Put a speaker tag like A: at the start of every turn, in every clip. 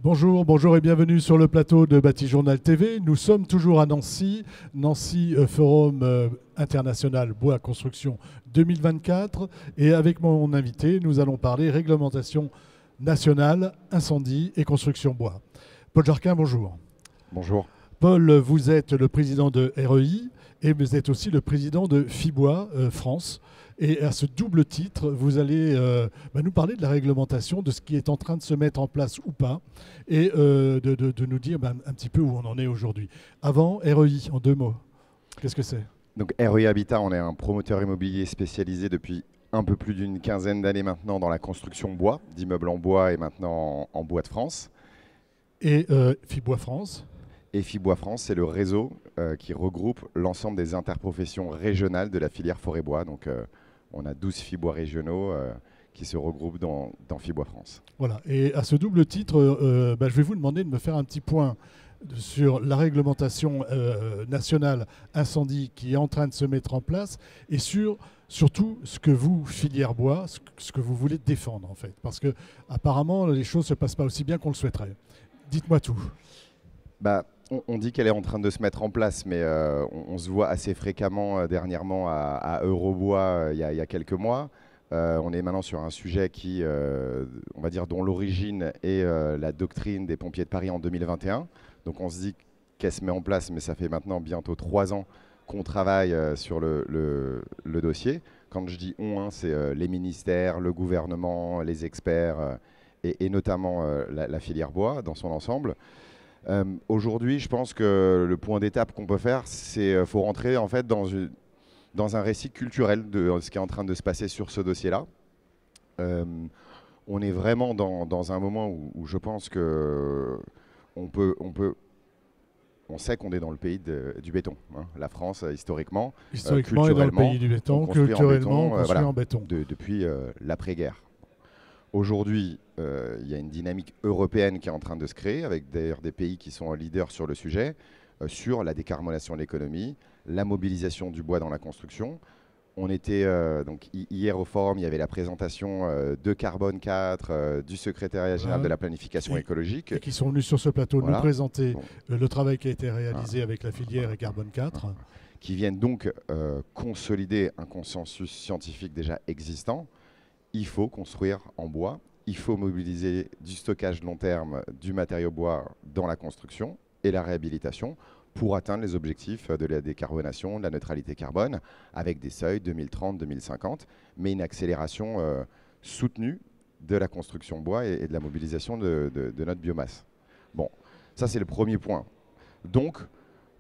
A: Bonjour, bonjour et bienvenue sur le plateau de Bâti Journal TV. Nous sommes toujours à Nancy, Forum International Bois Construction 2024. Et avec mon invité, nous allons parler réglementation nationale, incendie et construction bois. Paul Jarquin, bonjour.
B: Bonjour.
A: Paul, vous êtes le président de REI et vous êtes aussi le président de FIBOIS France. Et à ce double titre, vous allez nous parler de la réglementation, de ce qui est en train de se mettre en place ou pas, et de nous dire un petit peu où on en est aujourd'hui. Avant, REI, en deux mots, qu'est-ce que c'est?
B: Donc REI Habitat, on est un promoteur immobilier spécialisé depuis un peu plus d'une quinzaine d'années maintenant dans la construction bois, d'immeubles en bois et maintenant en bois de France.
A: Et FIBOIS France?
B: Et FIBOIS France, c'est le réseau qui regroupe l'ensemble des interprofessions régionales de la filière forêt-bois. Donc on a 12 FIBOIS régionaux qui se regroupent dans FIBOIS France.
A: Voilà, et à ce double titre, je vais vous demander de me faire un petit point sur la réglementation nationale incendie qui est en train de se mettre en place et surtout ce que vous, filière bois, ce que vous voulez défendre en fait. Parce que apparemment les choses ne se passent pas aussi bien qu'on le souhaiterait. Dites-moi tout.
B: On dit qu'elle est en train de se mettre en place, mais on se voit assez fréquemment dernièrement à Eurobois il y a quelques mois. On est maintenant sur un sujet qui, on va dire, dont l'origine est la doctrine des pompiers de Paris en 2021. Donc on se dit qu'elle se met en place, mais ça fait maintenant bientôt 3 ans qu'on travaille sur le dossier. Quand je dis on, c'est les ministères, le gouvernement, les experts et notamment la filière bois dans son ensemble. Aujourd'hui, je pense que le point d'étape qu'on peut faire, c'est faut rentrer en fait dans un récit culturel de ce qui est en train de se passer sur ce dossier-là. On est vraiment dans un moment où je pense que on sait qu'on est dans le pays du béton. Hein. La France, historiquement
A: est dans le pays du béton, culturellement, on construit en béton.
B: Depuis l'après-guerre. Aujourd'hui, il y a une dynamique européenne qui est en train de se créer, avec d'ailleurs des pays qui sont leaders sur le sujet, sur la décarbonation de l'économie, la mobilisation du bois dans la construction. On était donc hier au forum, il y avait la présentation de Carbone 4, du secrétariat général de la planification écologique.
A: Et qui sont venus sur ce plateau nous présenter le travail qui a été réalisé avec la filière et Carbone 4.
B: Qui viennent donc consolider un consensus scientifique déjà existant. Il faut construire en bois, il faut mobiliser du stockage long terme du matériau bois dans la construction et la réhabilitation pour atteindre les objectifs de la décarbonation, de la neutralité carbone, avec des seuils 2030-2050, mais une accélération soutenue de la construction bois et de la mobilisation de notre biomasse. Bon, ça c'est le premier point. Donc,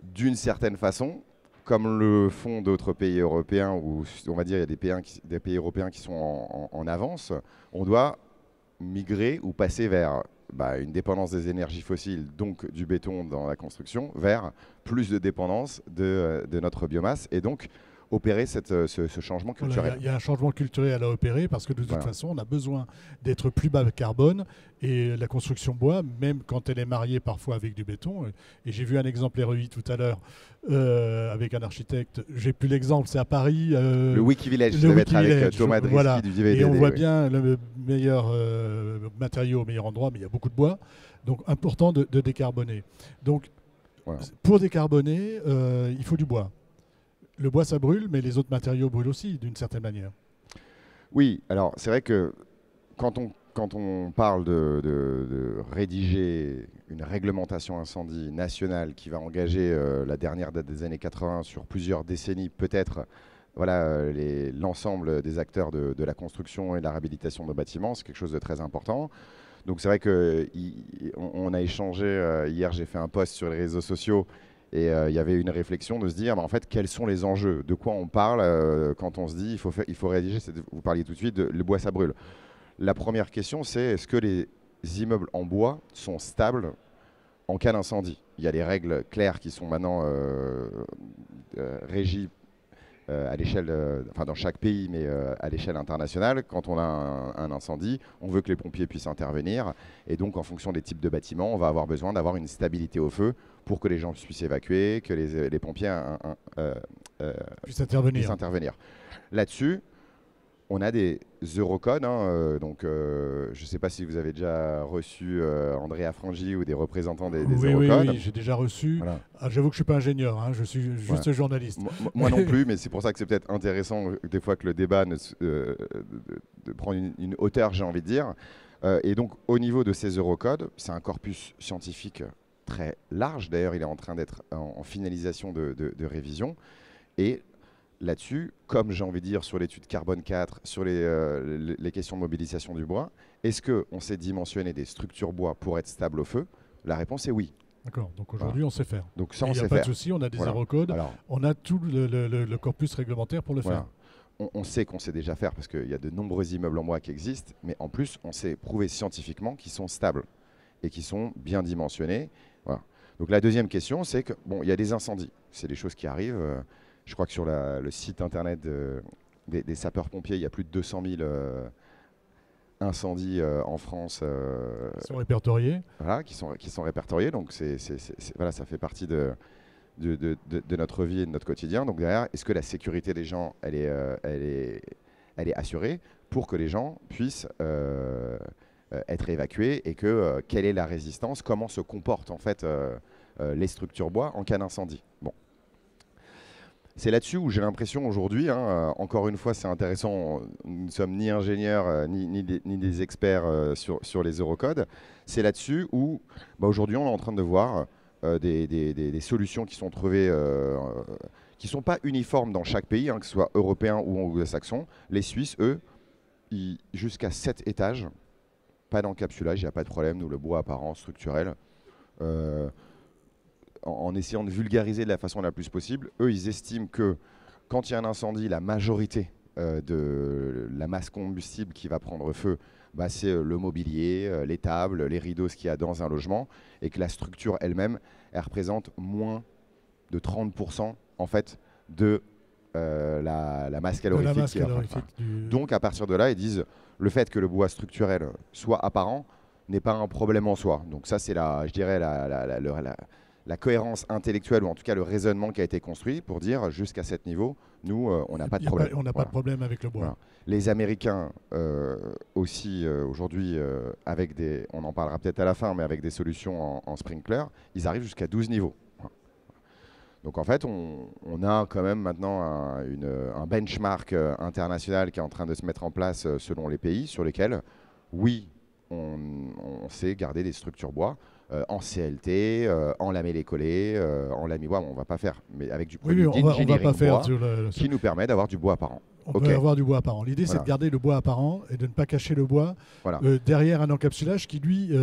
B: d'une certaine façon, comme le font d'autres pays européens, où on va dire il y a des pays européens qui sont en avance, on doit migrer ou passer vers une dépendance des énergies fossiles, donc du béton dans la construction, vers plus de dépendance de notre biomasse et donc opérer ce changement culturel.
A: Il y a un changement culturel à opérer parce que de toute façon, on a besoin d'être plus bas carbone et la construction bois, même quand elle est mariée parfois avec du béton, et j'ai vu un exemple REI tout à l'heure avec un architecte, j'ai plus l'exemple, c'est à Paris.
B: Le Wikivillage, ça va être avec Thomas Drisky du DVDD.
A: Et on voit bien le meilleur matériau au meilleur endroit, mais il y a beaucoup de bois, donc important de décarboner. Donc pour décarboner, il faut du bois. Le bois, ça brûle, mais les autres matériaux brûlent aussi, d'une certaine manière.
B: Oui, alors c'est vrai que quand on parle de rédiger une réglementation incendie nationale qui va engager la dernière date des années 80 sur plusieurs décennies, peut-être l'ensemble des acteurs de la construction et de la réhabilitation de bâtiments, c'est quelque chose de très important. Donc c'est vrai qu'on a échangé, hier j'ai fait un post sur les réseaux sociaux, et il y avait une réflexion de se dire, en fait, quels sont les enjeux? De quoi on parle quand on se dit il faut rédiger, vous parliez tout de suite, le bois ça brûle. La première question, c'est est-ce que les immeubles en bois sont stables en cas d'incendie? Il y a des règles claires qui sont maintenant régies à l'échelle, dans chaque pays, mais à l'échelle internationale. Quand on a un incendie, on veut que les pompiers puissent intervenir. Et donc, en fonction des types de bâtiments, on va avoir besoin d'avoir une stabilité au feu pour que les gens puissent évacuer, que les pompiers puissent intervenir. Là-dessus, On a des eurocodes, hein, donc je ne sais pas si vous avez déjà reçu Andrea Frangi ou des représentants des eurocodes.
A: Oui, j'ai déjà reçu.
B: Voilà.
A: Ah, j'avoue que je ne suis pas ingénieur, hein, je suis juste journaliste.
B: Moi non plus, mais c'est pour ça que c'est peut-être intéressant des fois que le débat de prendre une hauteur, j'ai envie de dire. Et donc au niveau de ces eurocodes, c'est un corpus scientifique très large. D'ailleurs, il est en train d'être en finalisation de révision. Et là-dessus, comme j'ai envie de dire sur l'étude carbone 4, sur les questions de mobilisation du bois, est-ce qu'on sait dimensionner des structures bois pour être stable au feu? La réponse est oui.
A: D'accord, donc aujourd'hui on sait faire.
B: Donc ça,
A: il n'y a pas de souci, on a des eurocodes, on a tout le corpus réglementaire pour le faire.
B: On sait qu'on sait déjà faire parce qu'il y a de nombreux immeubles en bois qui existent, mais en plus on sait prouver scientifiquement qu'ils sont stables et qu'ils sont bien dimensionnés. Voilà. Donc la deuxième question, c'est que bon, il y a des incendies, c'est des choses qui arrivent. Je crois que sur le site internet des sapeurs-pompiers, il y a plus de 200 000 incendies en France.
A: Qui sont répertoriés.
B: Voilà, qui sont répertoriés. Donc voilà, ça fait partie de notre vie et de notre quotidien. Donc derrière, est-ce que la sécurité des gens, elle est assurée pour que les gens puissent être évacués et quelle est la résistance, comment se comportent en fait les structures bois en cas d'incendie. Bon. C'est là-dessus où j'ai l'impression aujourd'hui, encore une fois c'est intéressant, nous ne sommes ni ingénieurs ni des experts sur les eurocodes, c'est là-dessus où aujourd'hui on est en train de voir des solutions qui sont trouvées, qui ne sont pas uniformes dans chaque pays, que ce soit européen ou anglo-saxon. Les Suisses, eux, jusqu'à 7 étages, pas d'encapsulage, il n'y a pas de problème, nous le bois apparent, structurel. En essayant de vulgariser de la façon la plus possible, eux, ils estiment que quand il y a un incendie, la majorité de la masse combustible qui va prendre feu, c'est le mobilier, les tables, les rideaux, ce qu'il y a dans un logement, et que la structure elle-même, elle représente moins de 30% en fait de la masse calorifique. Donc à partir de là, ils disent le fait que le bois structurel soit apparent n'est pas un problème en soi. Donc ça, c'est je dirais la cohérence intellectuelle, ou en tout cas le raisonnement qui a été construit pour dire jusqu'à ce niveau, nous, on n'a pas de problème.
A: On n'a pas de problème avec le bois.
B: Voilà. Les Américains aussi, aujourd'hui, on en parlera peut-être à la fin, mais avec des solutions en sprinkler, ils arrivent jusqu'à 12 niveaux. Voilà. Donc en fait, on a quand même maintenant un benchmark international qui est en train de se mettre en place selon les pays, sur lesquels, oui, on sait garder des structures bois. En CLT, en lamellé-collé, en lami-bois, on ne va pas faire, mais avec du produit d'ingénierie bois qui nous permet d'avoir du bois apparent.
A: On peut avoir du bois apparent. L'idée, c'est de garder le bois apparent et de ne pas cacher le bois derrière un encapsulage qui, lui,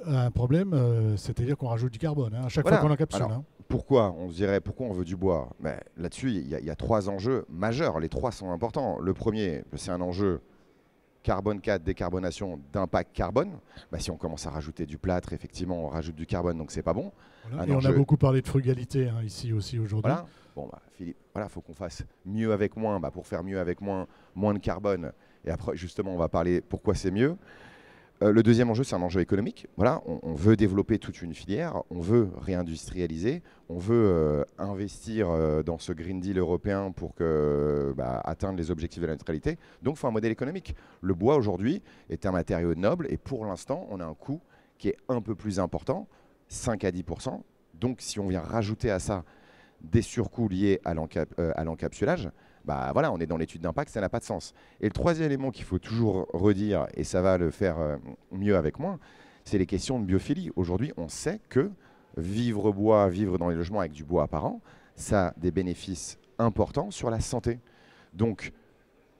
A: a un problème, c'est-à-dire qu'on rajoute du carbone à chaque fois qu'on encapsule.
B: Alors, pourquoi on veut du bois? Là-dessus, il y a 3 enjeux majeurs. Les 3 sont importants. Le premier, c'est un enjeu carbone 4, décarbonation d'impact carbone. Si on commence à rajouter du plâtre, effectivement, on rajoute du carbone, donc c'est pas bon.
A: Voilà. Et on a beaucoup parlé de frugalité ici aussi aujourd'hui.
B: Voilà. Bon, Philippe, faut qu'on fasse mieux avec moins. Pour faire mieux avec moins de carbone. Et après, justement, on va parler pourquoi c'est mieux. Le deuxième enjeu, c'est un enjeu économique. Voilà, on veut développer toute une filière, on veut réindustrialiser, on veut investir dans ce Green Deal européen pour atteindre les objectifs de la neutralité. Donc, il faut un modèle économique. Le bois, aujourd'hui, est un matériau noble et pour l'instant, on a un coût qui est un peu plus important, 5 à 10%. Donc, si on vient rajouter à ça des surcoûts liés à l'encapsulage, on est dans l'étude d'impact, ça n'a pas de sens. Et le troisième élément qu'il faut toujours redire, et ça va le faire mieux avec moins, c'est les questions de biophilie. Aujourd'hui, on sait que vivre dans les logements avec du bois apparent, ça a des bénéfices importants sur la santé. Donc,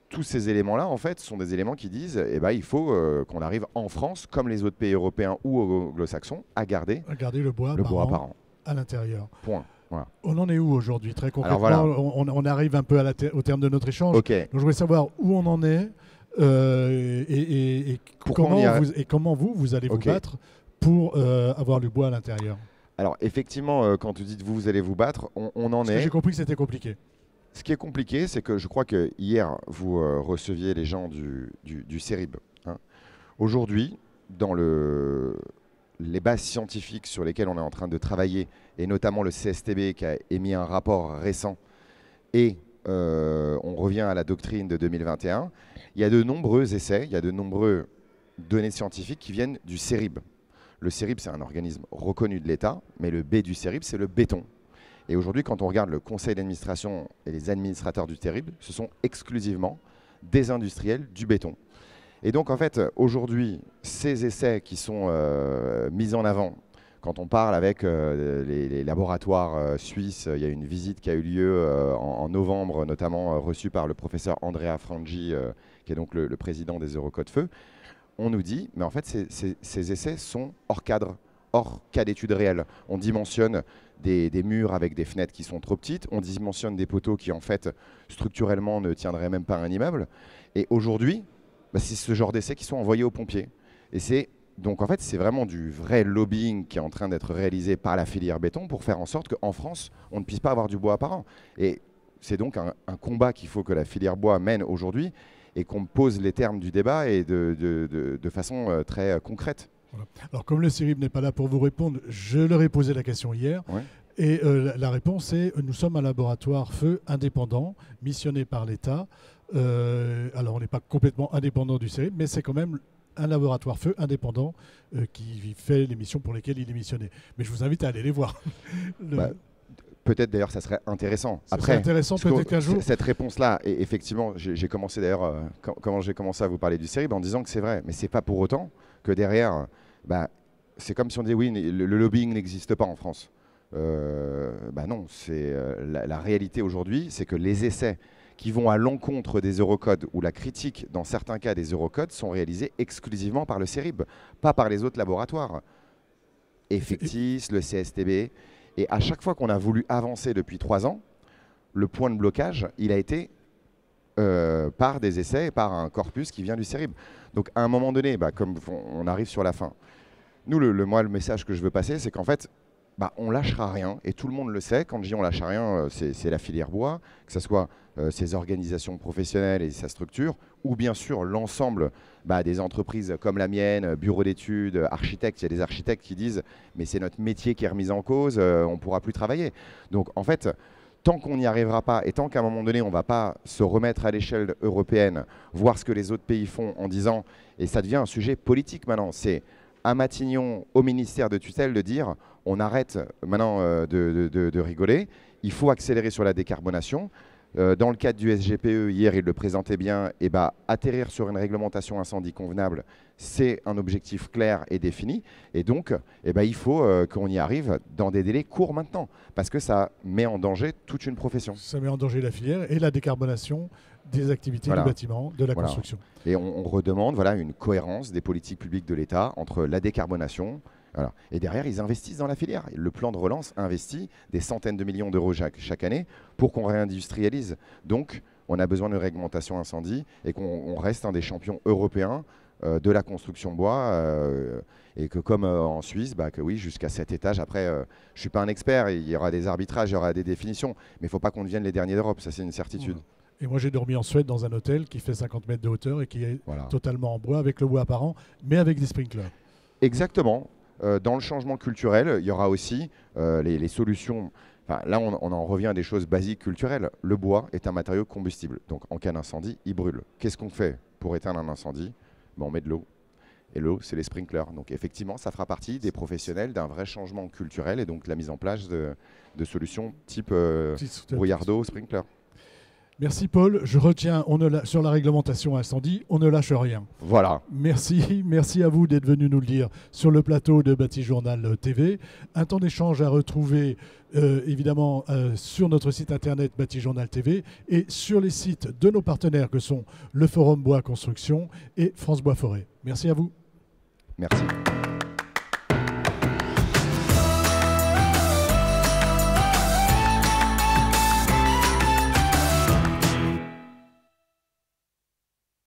B: tous ces éléments-là, en fait, sont des éléments qui disent il faut qu'on arrive en France, comme les autres pays européens ou anglo-saxons, à garder
A: le bois apparent à l'intérieur.
B: Point. Voilà.
A: On en est où aujourd'hui, très concrètement? On arrive un peu au terme de notre échange.
B: Okay.
A: Donc, je voulais savoir où on en est et comment vous allez vous battre pour avoir du bois à l'intérieur.
B: Alors, effectivement, quand tu dis vous allez vous battre, on en est.
A: J'ai compris que c'était compliqué.
B: Ce qui est compliqué, c'est que je crois que hier, vous receviez les gens du CERIB. Aujourd'hui, dans les bases scientifiques sur lesquelles on est en train de travailler, et notamment le CSTB qui a émis un rapport récent, et on revient à la doctrine de 2021, il y a de nombreux essais, il y a de nombreuses données scientifiques qui viennent du CERIB. Le CERIB, c'est un organisme reconnu de l'État, mais le B du CERIB, c'est le béton. Et aujourd'hui, quand on regarde le conseil d'administration et les administrateurs du CERIB, ce sont exclusivement des industriels du béton. Et donc, en fait, aujourd'hui, ces essais qui sont mis en avant, quand on parle avec les laboratoires suisses, il y a une visite qui a eu lieu en novembre, notamment reçue par le professeur Andrea Frangi, qui est donc le président des Eurocode Feu. On nous dit, mais en fait, ces essais sont hors cadre, hors cas d'études réelles. On dimensionne des murs avec des fenêtres qui sont trop petites, on dimensionne des poteaux qui, en fait, structurellement, ne tiendraient même pas un immeuble. Et aujourd'hui, c'est ce genre d'essais qui sont envoyés aux pompiers. Et donc, en fait, c'est vraiment du vrai lobbying qui est en train d'être réalisé par la filière béton pour faire en sorte qu'en France, on ne puisse pas avoir du bois apparent. Et c'est donc un combat qu'il faut que la filière bois mène aujourd'hui et qu'on pose les termes du débat et de façon très concrète.
A: Voilà. Alors, comme le CERIB n'est pas là pour vous répondre, je leur ai posé la question hier. Ouais. Et la réponse est, nous sommes un laboratoire feu indépendant, missionné par l'État. Alors, on n'est pas complètement indépendant du CERIB, mais c'est quand même un laboratoire feu indépendant qui fait les missions pour lesquelles il est missionné. Mais je vous invite à aller les voir.
B: Peut-être d'ailleurs, ça serait intéressant.
A: Après, intéressant peut-être qu'un jour.
B: Cette réponse-là, et effectivement, j'ai commencé d'ailleurs, quand j'ai commencé à vous parler du CERIB, en disant que c'est vrai, mais c'est pas pour autant que derrière, c'est comme si on disait oui, le lobbying n'existe pas en France. Non, c'est la réalité aujourd'hui, c'est que les essais qui vont à l'encontre des Eurocodes ou la critique, dans certains cas des Eurocodes, sont réalisés exclusivement par le CERIB, pas par les autres laboratoires. Effectis, le CSTB. Et à chaque fois qu'on a voulu avancer depuis 3 ans, le point de blocage, il a été par des essais et par un corpus qui vient du CERIB. Donc à un moment donné, comme on arrive sur la fin, nous, le message que je veux passer, c'est qu'en fait, on lâchera rien, et tout le monde le sait. Quand je dis on lâche rien, c'est la filière bois, que ce soit ses organisations professionnelles et sa structure, ou bien sûr l'ensemble des entreprises comme la mienne, bureaux d'études, architectes. Il y a des architectes qui disent « mais c'est notre métier qui est remis en cause, on ne pourra plus travailler ». Donc en fait, tant qu'on n'y arrivera pas, et tant qu'à un moment donné, on ne va pas se remettre à l'échelle européenne, voir ce que les autres pays font en disant, et ça devient un sujet politique maintenant, c'est à Matignon, au ministère de tutelle, de dire on arrête maintenant de rigoler, il faut accélérer sur la décarbonation. Dans le cadre du SGPE, hier, il le présentait bien, et atterrir sur une réglementation incendie convenable, c'est un objectif clair et défini. Et donc, il faut qu'on y arrive dans des délais courts maintenant, parce que ça met en danger toute une profession.
A: Ça met en danger la filière et la décarbonation des activités du bâtiment, de la construction.
B: Et on redemande une cohérence des politiques publiques de l'État entre la décarbonation. Voilà. Et derrière, ils investissent dans la filière. Le plan de relance investit des centaines de millions d'euros chaque année pour qu'on réindustrialise. Donc, on a besoin de réglementation incendie et qu'on reste un des champions européens de la construction bois. Et que comme en Suisse, que oui, jusqu'à 7 étages. Après, je ne suis pas un expert, il y aura des arbitrages, il y aura des définitions. Mais il ne faut pas qu'on devienne les derniers d'Europe, ça c'est une certitude.
A: Et moi, j'ai dormi en Suède dans un hôtel qui fait 50 mètres de hauteur et qui est totalement en bois, avec le bois apparent, mais avec des sprinklers.
B: Exactement. Dans le changement culturel, il y aura aussi les solutions. Là, on en revient à des choses basiques culturelles. Le bois est un matériau combustible. Donc, en cas d'incendie, il brûle. Qu'est-ce qu'on fait pour éteindre un incendie ? On met de l'eau. Et l'eau, c'est les sprinklers. Donc, effectivement, ça fera partie des professionnels d'un vrai changement culturel et donc la mise en place de solutions type brouillardeau, sprinkler.
A: Merci Paul, je retiens sur la réglementation incendie, on ne lâche rien.
B: Voilà.
A: Merci à vous d'être venu nous le dire sur le plateau de Bâti-Journal TV. Un temps d'échange à retrouver évidemment sur notre site internet Bâti-Journal TV et sur les sites de nos partenaires que sont le Forum Bois Construction et France Bois Forêt. Merci à vous.
B: Merci.